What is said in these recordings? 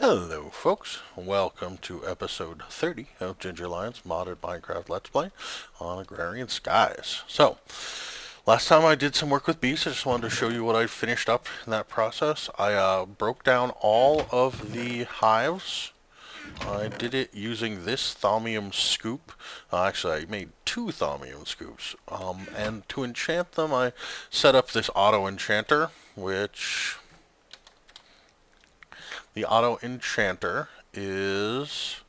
Hello folks, welcome to episode 30 of GingerLion's modded Minecraft Let's Play on Agrarian Skies. So, last time I did some work with bees, I just wanted to show you what I finished up in that process. I broke down all of the hives. I did it using this thaumium scoop. Actually, I made two thaumium scoops. And to enchant them, I set up this auto enchanter, which... The auto enchanter is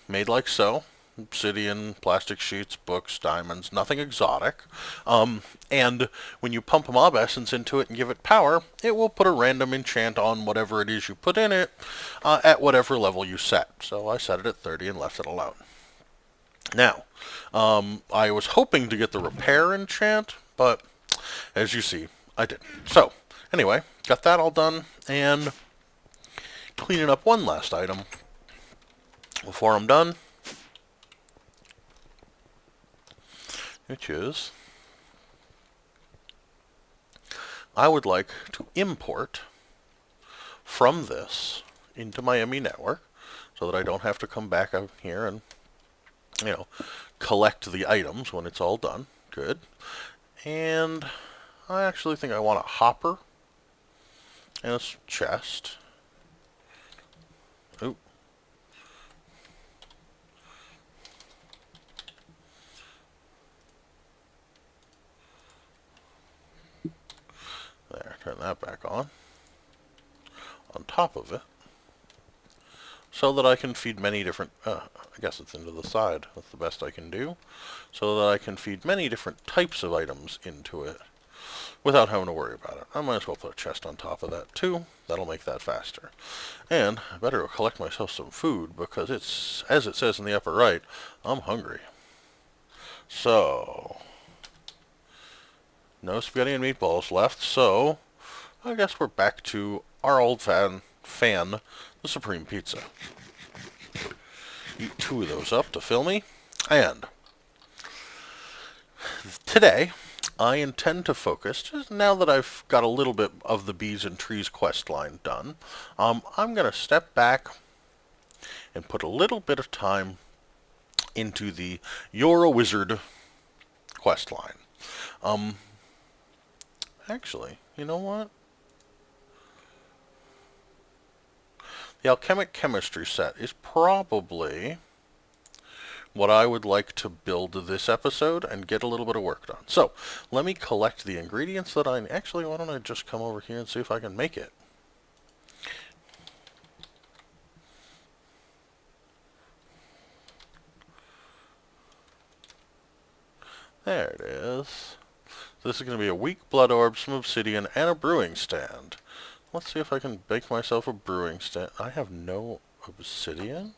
made like so. Obsidian, plastic sheets, books, diamonds, nothing exotic. And when you pump mob essence into it and give it power, it will put a random enchant on whatever it is you put in it at whatever level you set. So I set it at 30 and left it alone. Now, I was hoping to get the repair enchant, but as you see, I didn't. So, anyway, got that all done, and cleaning up one last item before I'm done, which is I would like to import from this into my ME network so that I don't have to come back out here and, collect the items when it's all done. Good. And I actually think I want a hopper and a chest. Ooh. There, turn that back on top of it, so that I can feed many different, I guess it's into the side, that's the best I can do, so that I can feed many different types of items into it without having to worry about it. I might as well put a chest on top of that too. That'll make that faster. And I better go collect myself some food, because it's, as it says in the upper right, I'm hungry. So, no spaghetti and meatballs left, so I guess we're back to our old fan, the Supreme Pizza. Eat two of those up to fill me. And today, I intend to focus, just now that I've got a little bit of the Bees and Trees quest line done, I'm going to step back and put a little bit of time into the You're a Wizard quest line. Actually, you know what? The Alchemic Chemistry set is probably what I would like to build this episode and get a little bit of work done. So, let me collect the ingredients that I... Actually, why don't I just come over here and see if I can make it? There it is. This is going to be a weak blood orb, some obsidian, and a brewing stand. Let's see if I can bake myself a brewing stand. I have no obsidian?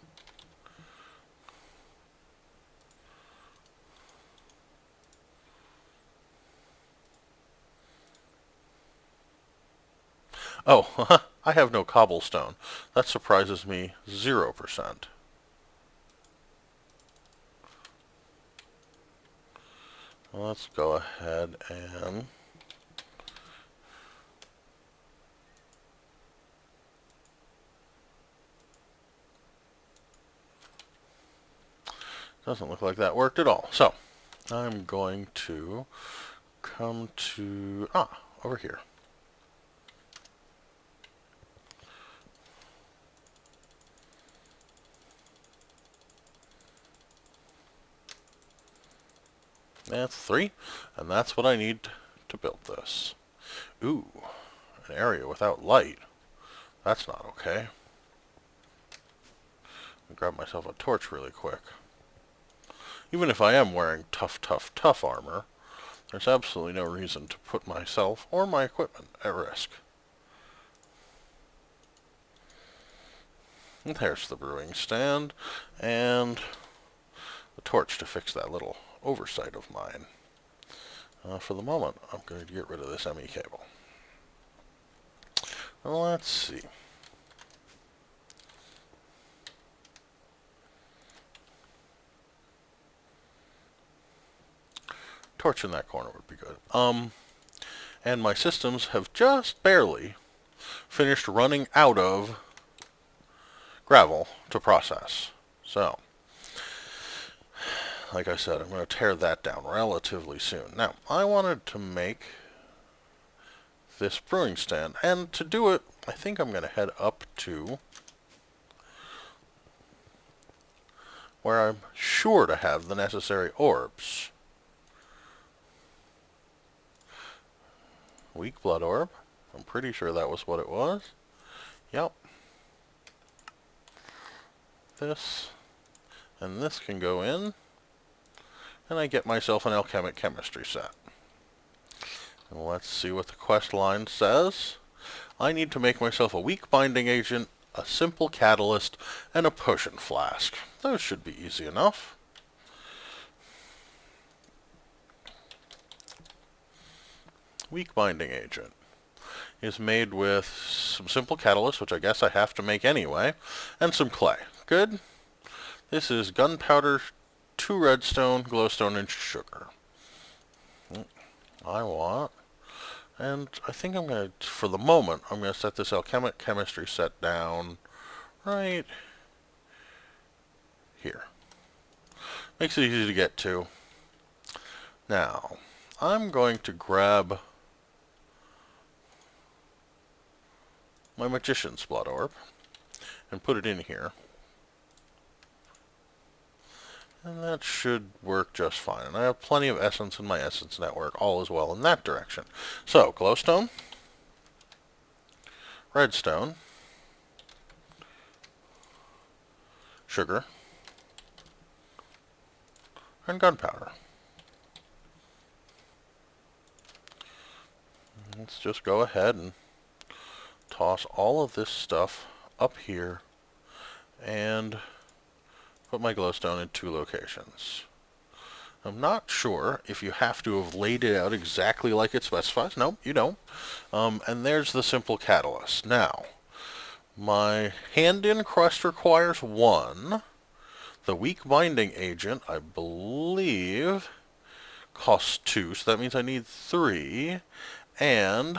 Oh, I have no cobblestone. That surprises me 0%. Let's go ahead and... Doesn't look like that worked at all. So, I'm going to come to... over here. That's 3, and that's what I need to build this. Ooh, an area without light. That's not okay. I'll grab myself a torch really quick. Even if I am wearing tough armor, there's absolutely no reason to put myself or my equipment at risk. And there's the brewing stand, and the torch to fix that little oversight of mine. For the moment, I'm going to get rid of this ME cable. Well, let's see. Torch in that corner would be good. And my systems have just barely finished running out of gravel to process. So, like I said, I'm going to tear that down relatively soon. Now, I wanted to make this brewing stand, and to do it, I think I'm going to head up to where I'm sure to have the necessary orbs. Weak blood orb. I'm pretty sure that was what it was. Yep. This and this can go in, and I get myself an alchemic chemistry set. And let's see what the quest line says. I need to make myself a weak binding agent, a simple catalyst, and a potion flask. Those should be easy enough. Weak binding agent is made with some simple catalyst, which I guess I have to make anyway, and some clay. Good. This is gunpowder, 2 redstone, glowstone, and sugar. I want, and I think I'm going to, for the moment, I'm going to set this alchemic chemistry set down right here. Makes it easy to get to. Now, I'm going to grab my magician's blood orb and put it in here. And that should work just fine. And I have plenty of essence in my essence network, all as well in that direction. So, glowstone, redstone, sugar, and gunpowder. Let's just go ahead and toss all of this stuff up here and put my glowstone in 2 locations. I'm not sure if you have to have laid it out exactly like it specifies. Nope, you don't. And there's the simple catalyst. Now, my hand-in crust requires 1. The weak binding agent, I believe, costs 2, so that means I need 3. And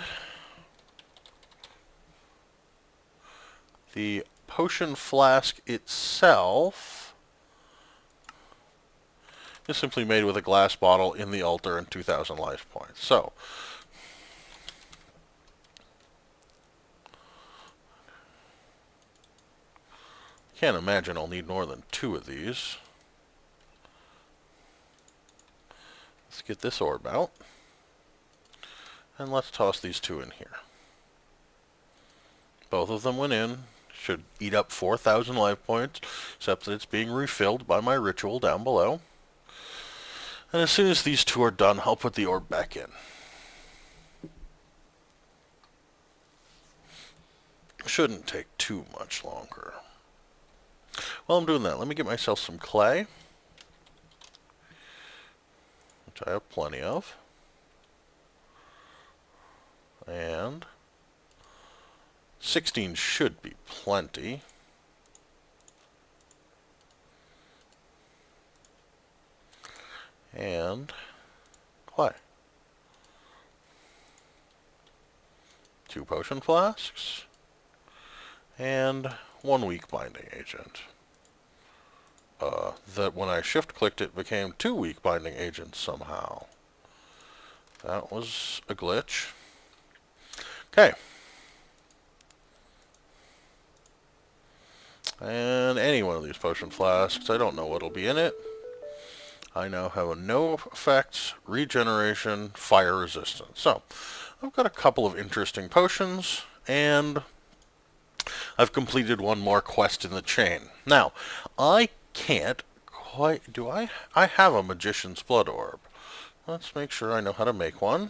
the potion flask itself is simply made with a glass bottle in the altar and 2,000 life points. So, can't imagine I'll need more than 2 of these. Let's get this orb out. And let's toss these 2 in here. Both of them went in. Should eat up 4,000 life points, except that it's being refilled by my ritual down below. And as soon as these 2 are done, I'll put the orb back in. Shouldn't take too much longer. While I'm doing that, let me get myself some clay, which I have plenty of. And 16 should be plenty. And clay. 2 potion flasks. And 1 weak binding agent. That when I shift clicked it became 2 weak binding agents somehow. That was a glitch. Okay. And any one of these potion flasks, I don't know what'll be in it. I now have a no effects, regeneration, fire resistance. So, I've got a couple of interesting potions, and I've completed 1 more quest in the chain. Now, I can't quite... do I? I have a magician's blood orb. Let's make sure I know how to make one.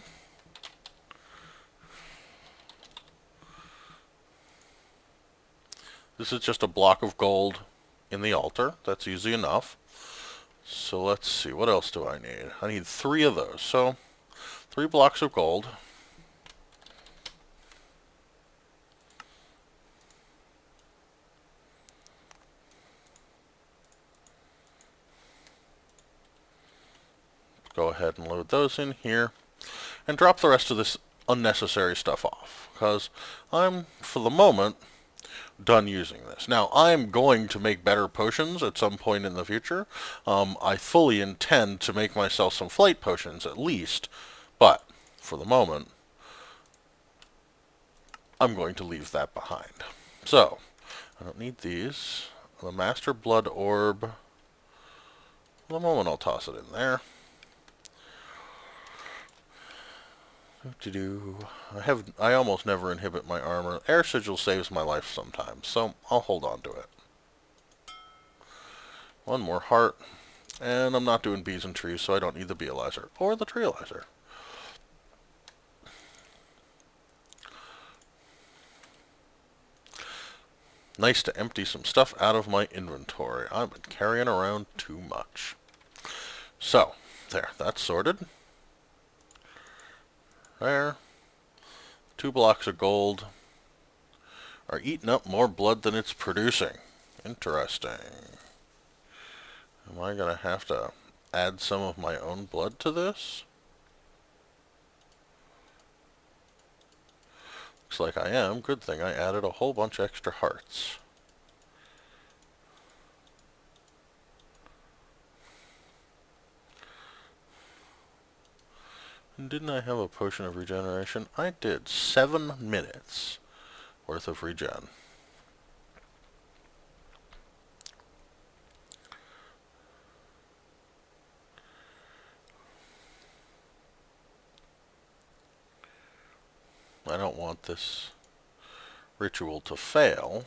This is just a block of gold in the altar. That's easy enough. So let's see, what else do I need? I need 3 of those. So 3 blocks of gold. Go ahead and load those in here and drop the rest of this unnecessary stuff off, because I'm, for the moment, done using this. Now, I'm going to make better potions at some point in the future. I fully intend to make myself some flight potions at least, but for the moment, I'm going to leave that behind. So, I don't need these. The Master Blood Orb, for the moment I'll toss it in there. I almost never inhibit my armor. Air Sigil saves my life sometimes, so I'll hold on to it. One more heart, and I'm not doing bees and trees, so I don't need the Bealizer or the Treealizer. Nice to empty some stuff out of my inventory. I've been carrying around too much. So, there, that's sorted. There. 2 blocks of gold are eating up more blood than it's producing. Interesting. Am I going to have to add some of my own blood to this? Looks like I am. Good thing I added a whole bunch extra hearts. And didn't I have a potion of regeneration? I did. 7 minutes worth of regen. I don't want this ritual to fail,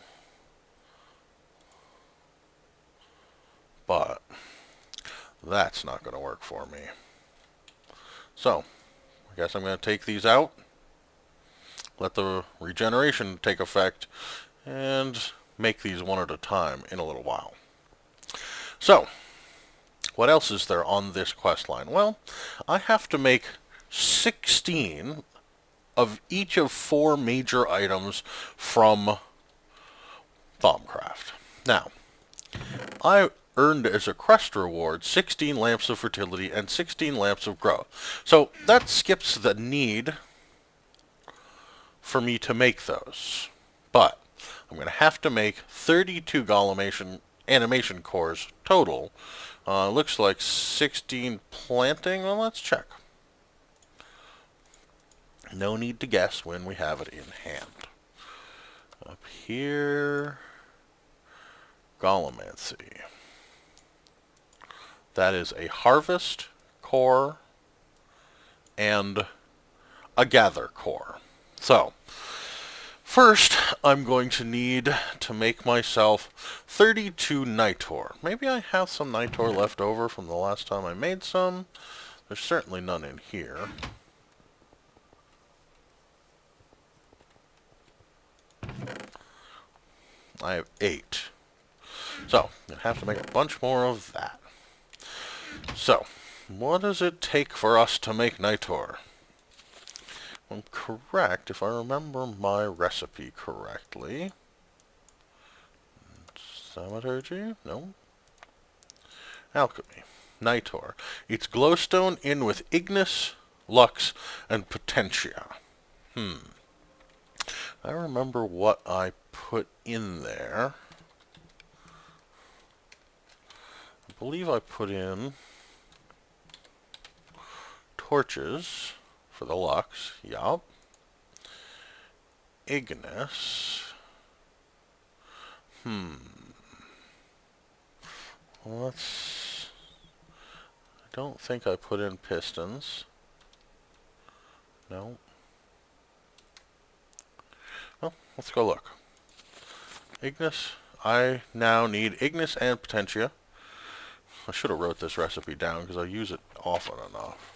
but that's not going to work for me. So, I guess I'm going to take these out, let the regeneration take effect, and make these one at a time in a little while. So, what else is there on this quest line? Well, I have to make 16 of each of 4 major items from Thaumcraft. Now, I earned as a crest reward 16 lamps of fertility and 16 lamps of growth. So that skips the need for me to make those. But I'm going to have to make 32 Golem animation cores total. Looks like 16 planting. Well, let's check. No need to guess when we have it in hand. Up here, Golemancy. That is a harvest core and a gather core. So, first I'm going to need to make myself 32 Nitor. Maybe I have some Nitor left over from the last time I made some. There's certainly none in here. I have 8. So, I have to make a bunch more of that. So, what does it take for us to make Nitor? I'm correct, if I remember my recipe correctly. Thaumaturgy? No. Alchemy. Nitor. It's glowstone in with Ignis, Lux, and Potentia. I remember what I put in there. I believe I put in torches for the Lux. Yup. Ignis. Let's... I don't think I put in pistons. No. Well, let's go look. Ignis. I now need Ignis and Potentia. I should have wrote this recipe down because I use it often enough.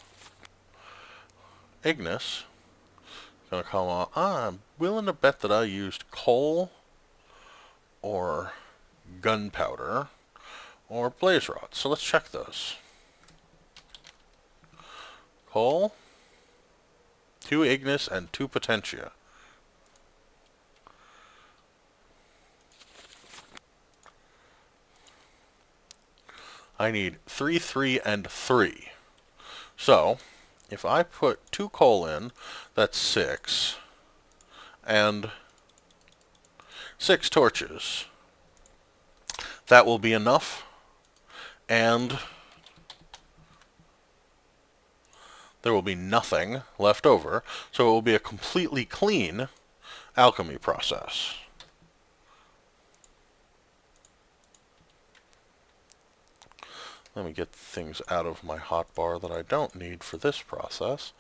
Ignis. Gonna come on. I'm willing to bet that I used coal or gunpowder or blaze rods. So let's check those. Coal, 2 Ignis, and 2 Potentia. I need 3, 3, and 3. So, if I put 2 coal in, that's 6. And 6 torches. That will be enough, and there will be nothing left over, so it will be a completely clean alchemy process. Let me get things out of my hotbar that I don't need for this process,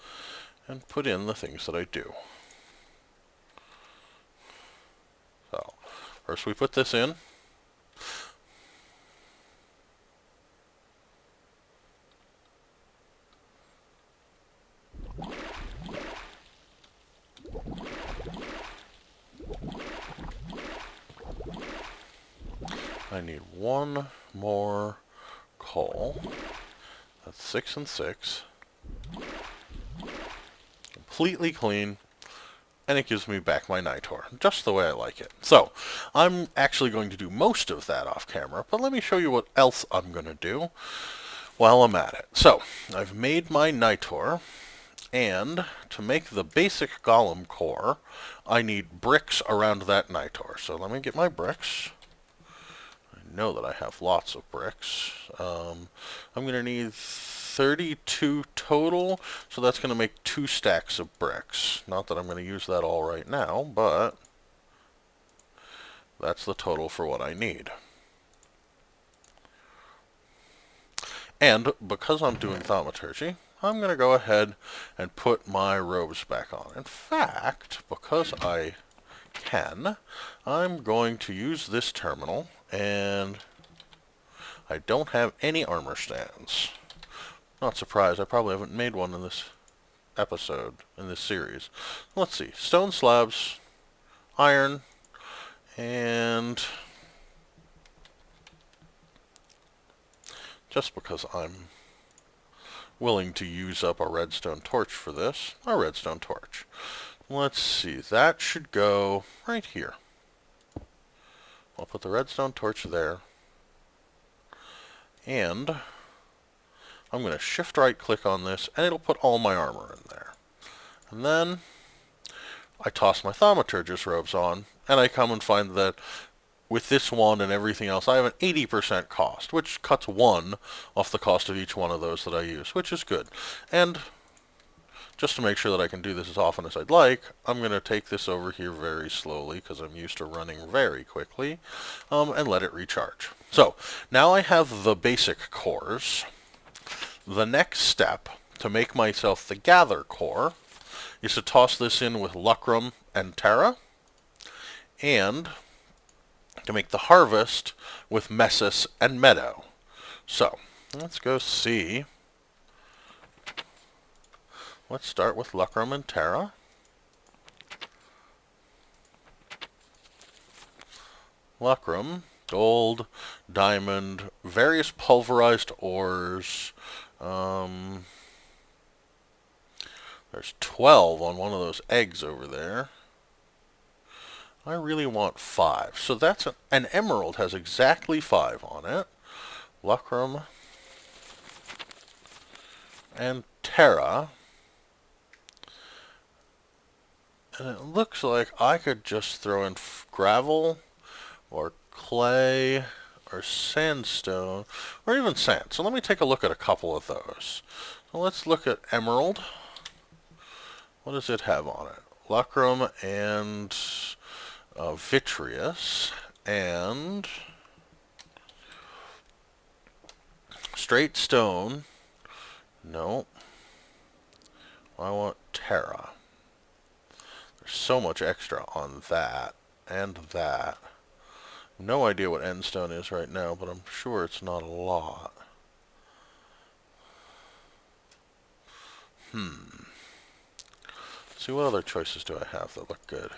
and put in the things that I do. So, first we put this in. I need one more coal. That's 6 and 6. Completely clean. And it gives me back my Nitor, just the way I like it. So, I'm actually going to do most of that off camera, but let me show you what else I'm going to do while I'm at it. So, I've made my Nitor, and to make the basic golem core, I need bricks around that Nitor. So let me get my bricks. I know that I have lots of bricks. I'm going to need 32 total, so that's going to make 2 stacks of bricks. Not that I'm going to use that all right now, but that's the total for what I need. And because I'm doing thaumaturgy, I'm going to go ahead and put my robes back on. In fact, because I can, I'm going to use this terminal, and I don't have any armor stands. Not surprised, I probably haven't made one in this episode, in this series. Let's see, stone slabs, iron, and just because I'm willing to use up a redstone torch for this, a redstone torch. Let's see, that should go right here. I'll put the redstone torch there, and I'm going to shift right click on this, and it'll put all my armor in there. And then I toss my thaumaturgist robes on, and I come and find that with this one and everything else, I have an 80% cost, which cuts 1 off the cost of each one of those that I use, which is good. And just to make sure that I can do this as often as I'd like, I'm going to take this over here very slowly, because I'm used to running very quickly, and let it recharge. So, now I have the basic cores. The next step, to make myself the gather core, is to toss this in with Lucrum and Terra, and to make the harvest with Messis and Meadow. So, let's go see. Let's start with Lucrum and Terra. Lucrum, gold, diamond, various pulverized ores. There's 12 on one of those eggs over there. I really want 5. So that's an emerald has exactly 5 on it. Lucrum and Terra. And it looks like I could just throw in gravel or clay or sandstone or even sand. So let me take a look at a couple of those. So let's look at emerald. What does it have on it? Lucrum and vitreous and straight stone. No. I want Terra. There's so much extra on that and that. No idea what end stone is right now, but I'm sure it's not a lot. See, what other choices do I have that look good?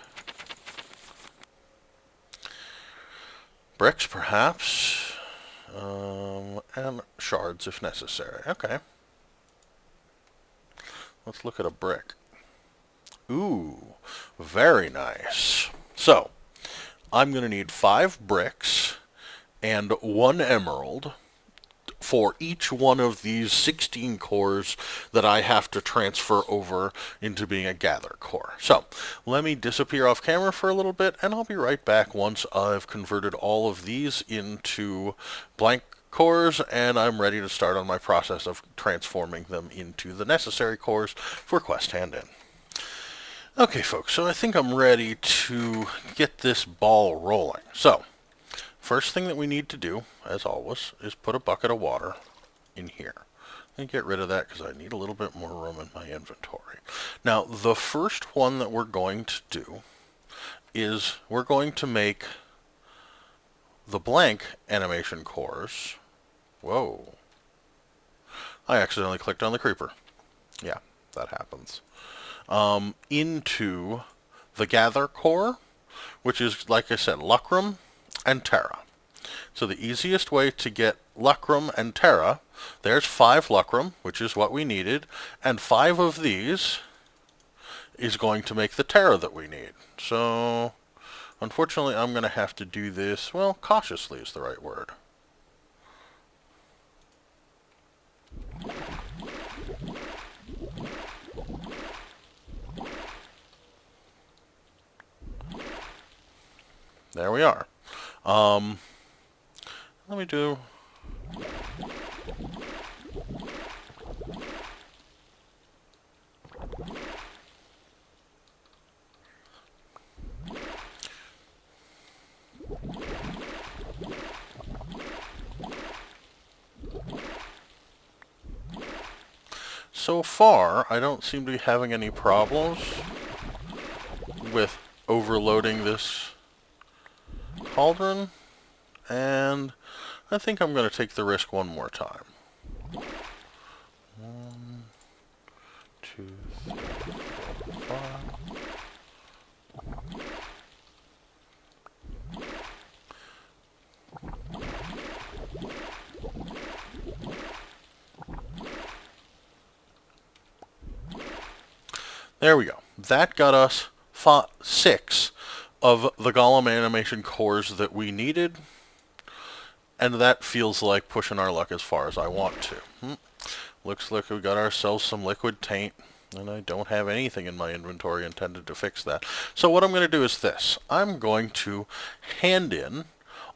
Bricks, perhaps, and shards if necessary. Okay. Let's look at a brick. Ooh, very nice. So, I'm going to need 5 bricks and 1 emerald for each one of these 16 cores that I have to transfer over into being a gather core. So let me disappear off camera for a little bit, and I'll be right back once I've converted all of these into blank cores, and I'm ready to start on my process of transforming them into the necessary cores for Quest Hand-In. Okay, folks, so I think I'm ready to get this ball rolling. So, first thing that we need to do, as always, is put a bucket of water in here. And get rid of that because I need a little bit more room in my inventory. Now, the first one that we're going to do is we're going to make the blank animation cores. Whoa. I accidentally clicked on the creeper. Yeah, that happens. Into the gather core, which is, like I said, Lucrum and Terra. So the easiest way to get Lucrum and Terra, there's 5 Lucrum, which is what we needed, and 5 of these is going to make the Terra that we need. So, unfortunately, I'm going to have to do this, well, cautiously is the right word. There we are. Let me do... So far, I don't seem to be having any problems with overloading this cauldron, and I think I'm going to take the risk one more time. 1, 2, 3, 4, 5. There we go. That got us 6 of the Golem animation cores that we needed, and that feels like pushing our luck as far as I want to. Looks like we got ourselves some liquid taint, and I don't have anything in my inventory intended to fix that. So what I'm going to do is this. I'm going to hand in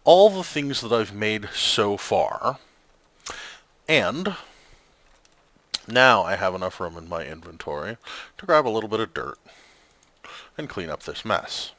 all the things that I've made so far, and now I have enough room in my inventory to grab a little bit of dirt and clean up this mess.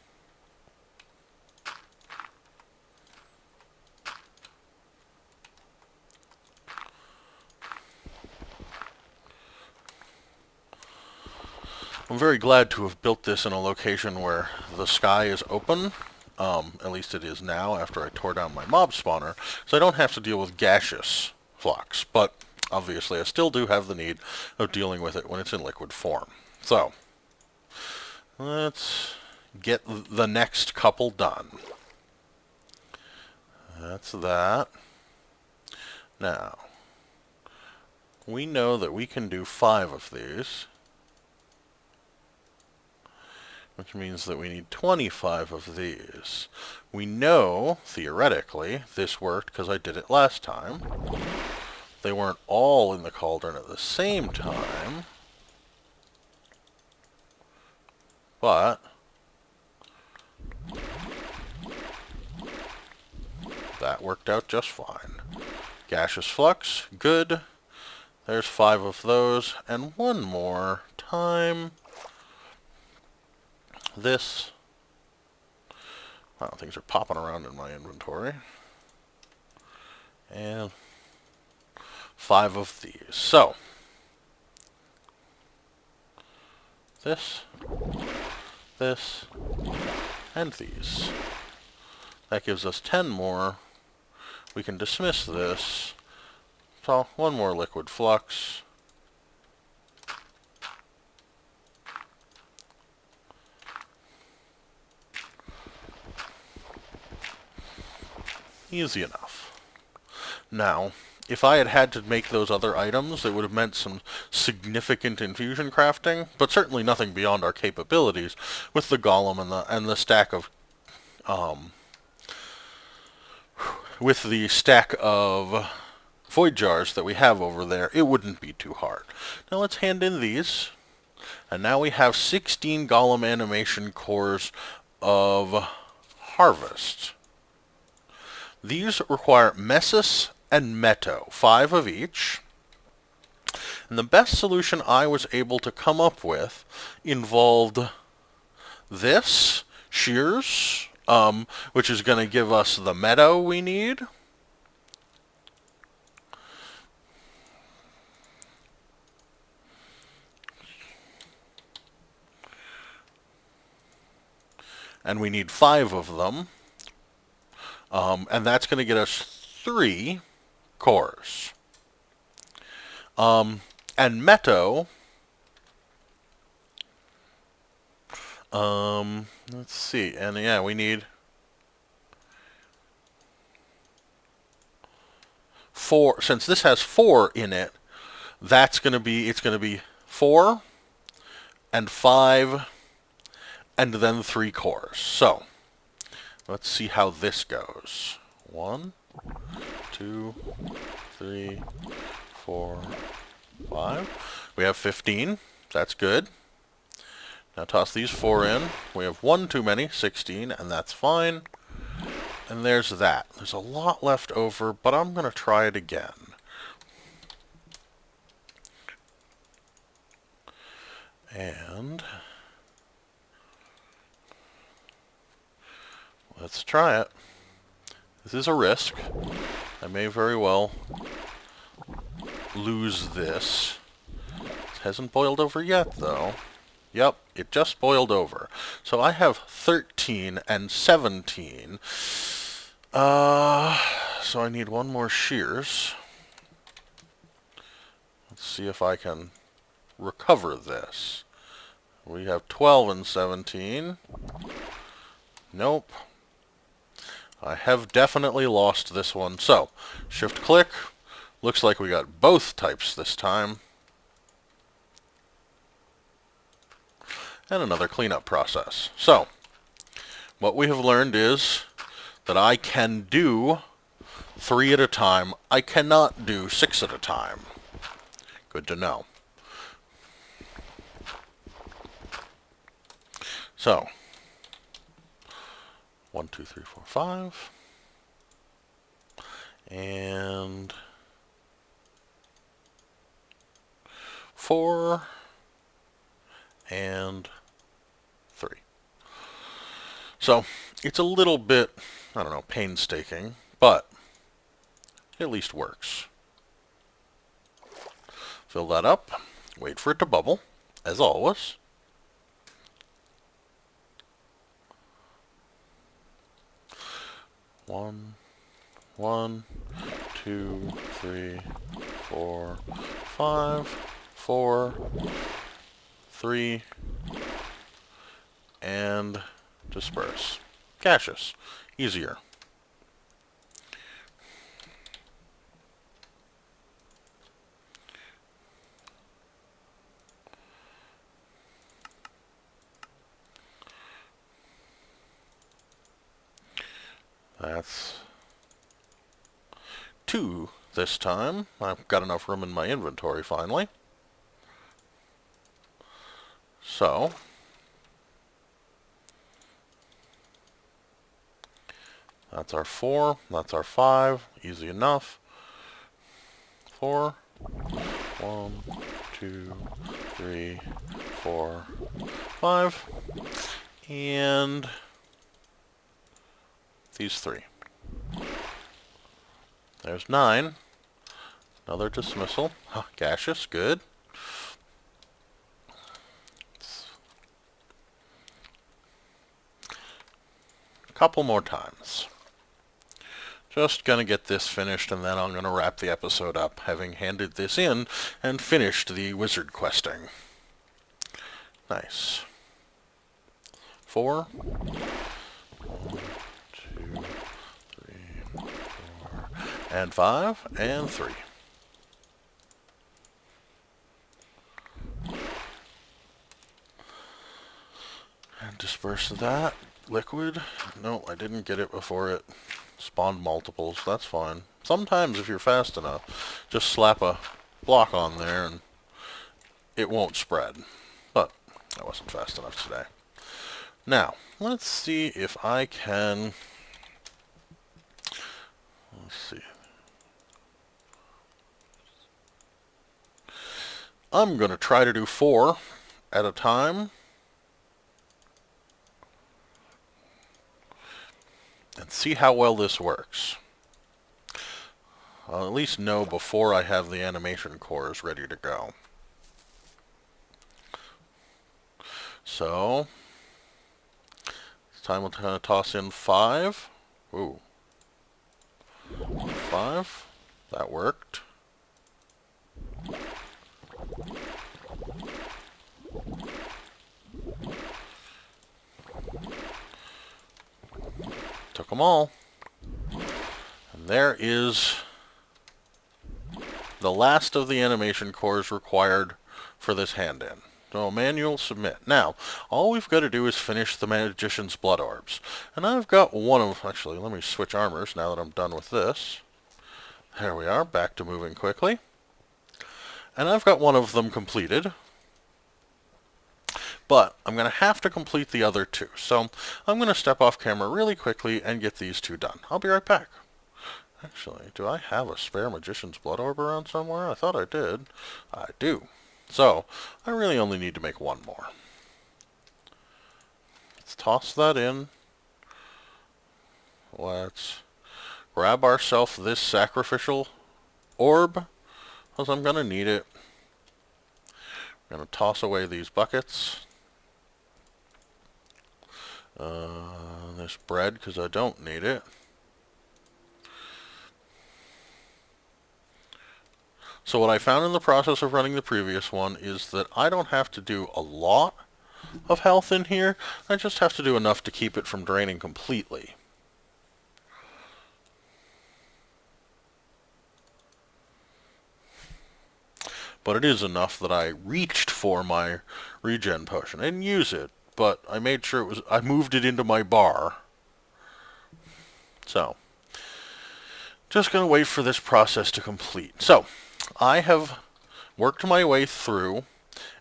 I'm very glad to have built this in a location where the sky is open. At least it is now after I tore down my mob spawner, so I don't have to deal with gaseous flux. But obviously I still do have the need of dealing with it when it's in liquid form. So, let's get the next couple done. That's that. Now, we know that we can do 5 of these, which means that we need 25 of these. We know, theoretically, this worked because I did it last time. They weren't all in the cauldron at the same time, but that worked out just fine. Gaseous flux, good. There's 5 of those, and one more time. This. Wow, things are popping around in my inventory. And 5 of these. So, this, and these. That gives us 10 more. We can dismiss this. So, one more liquid flux. Easy enough. Now, if I had had to make those other items, it would have meant some significant infusion crafting, but certainly nothing beyond our capabilities with the golem and the stack of void jars that we have over there, it wouldn't be too hard. Now let's hand in these. And now we have 16 Golem animation cores of harvest. These require Messus and Meto, 5 of each. And the best solution I was able to come up with involved this, shears, which is going to give us the meadow we need. And we need 5 of them. And that's going to get us 3 cores. And Meto, let's see, and yeah, we need 4, since this has 4 in it, it's going to be 4 and 5 and then 3 cores. So, let's see how this goes. 1, 2, 3, 4, 5. We have 15. That's good. Now toss these 4 in. We have 1 too many, 16, and that's fine. And there's that. There's a lot left over, but I'm going to try it again. And let's try it. This is a risk. I may very well lose this. It hasn't boiled over yet, though. Yep, it just boiled over. So I have 13 and 17. So I need 1 more shears. Let's see if I can recover this. We have 12 and 17. Nope. I have definitely lost this one. So, shift-click. Looks like we got both types this time. And another cleanup process. So, what we have learned is that I can do 3 at a time. I cannot do 6 at a time. Good to know. So, 1, 2, 3, 4, 5. And 4. And 3. So, it's a little bit, I don't know, painstaking, but it at least works. Fill that up, wait for it to bubble, as always. One, 2, 3, 4, 5, 4, 3, and disperse. Caches. Easier. That's 2 this time. I've got enough room in my inventory finally. So, that's our 4, that's our 5, easy enough. 4, 1, 2, 3, 4, 5, and these 3. There's 9. Another dismissal. Huh, gaseous, good. A couple more times. Just gonna get this finished, and then I'm gonna wrap the episode up, having handed this in and finished the wizard questing. Nice. 4. 1, 2, 3, 4, and 5, and 3. And disperse that. Liquid. No, I didn't get it before it spawned multiples. That's fine. Sometimes if you're fast enough, just slap a block on there and it won't spread. But I wasn't fast enough today. Now, let's see if I can... Let's see. I'm going to try to do 4 at a time. And see how well this works. I'll at least know before I have the animation cores ready to go. So, this time we'll kind of toss in 5. Ooh. 5. That worked. Took them all. And there is the last of the animation cores required for this hand-in. So manual submit. Now, all we've got to do is finish the Magician's Blood Orbs. And I've got one of... Actually, let me switch armors now that I'm done with this. There we are, back to moving quickly. And I've got one of them completed. But I'm going to have to complete the other 2. So I'm going to step off camera really quickly and get these 2 done. I'll be right back. Actually, do I have a spare Magician's Blood Orb around somewhere? I thought I did. I do. So, I really only need to make 1 more. Let's toss that in. Let's grab ourselves this sacrificial orb, because I'm going to need it. I'm going to toss away these buckets. This bread, because I don't need it. So what I found in the process of running the previous one is that I don't have to do a lot of health in here. I just have to do enough to keep it from draining completely. But it is enough that I reached for my regen potion. I didn't use it, but I made sure it was... I moved it into my bar. So, just going to wait for this process to complete. So, I have worked my way through,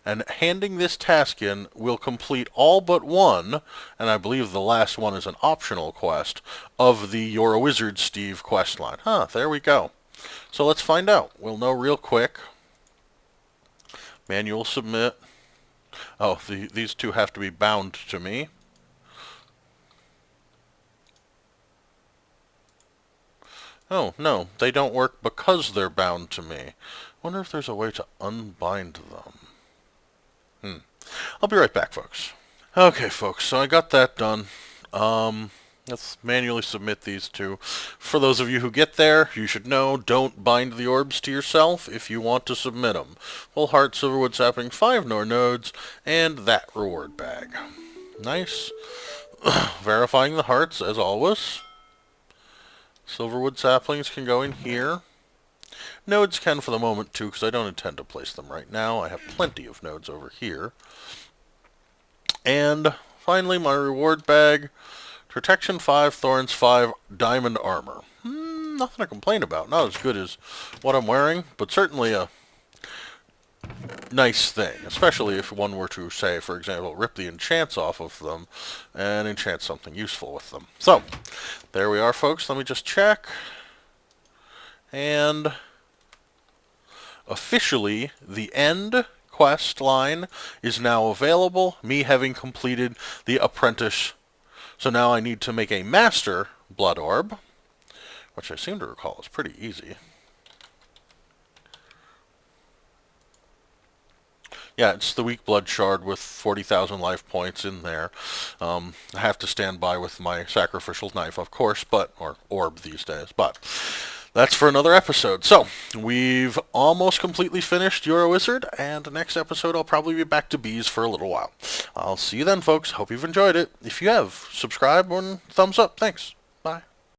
and handing this task in will complete all but 1, and I believe the last one is an optional quest, of the You're a Wizard, Steve questline. There we go. So let's find out. We'll know real quick. Manual submit. Oh, these 2 have to be bound to me. Oh, no, they don't work because they're bound to me. Wonder if there's a way to unbind them. I'll be right back, folks. Okay, folks, so I got that done. Let's manually submit these 2. For those of you who get there, you should know, don't bind the orbs to yourself if you want to submit them. Full Heart, Silverwood Sapling, 5 more nodes, and that reward bag. Nice. Verifying the hearts, as always. Silverwood saplings can go in here. Nodes can for the moment too, because I don't intend to place them right now. I have plenty of nodes over here. And finally, my reward bag. Protection 5, Thorns 5, Diamond Armor. Nothing to complain about. Not as good as what I'm wearing, but certainly a nice thing. Especially if one were to, say, for example, rip the enchants off of them and enchant something useful with them. So, there we are, folks. Let me just check. And officially, the end quest line is now available, me having completed the apprentice. So now I need to make a master blood orb, which I seem to recall is pretty easy. Yeah, it's the weak blood shard with 40,000 life points in there. I have to stand by with my sacrificial knife, of course, or orb these days, but that's for another episode. So, we've almost completely finished You're a Wizard, and next episode I'll probably be back to bees for a little while. I'll see you then, folks. Hope you've enjoyed it. If you have, subscribe and thumbs up. Thanks.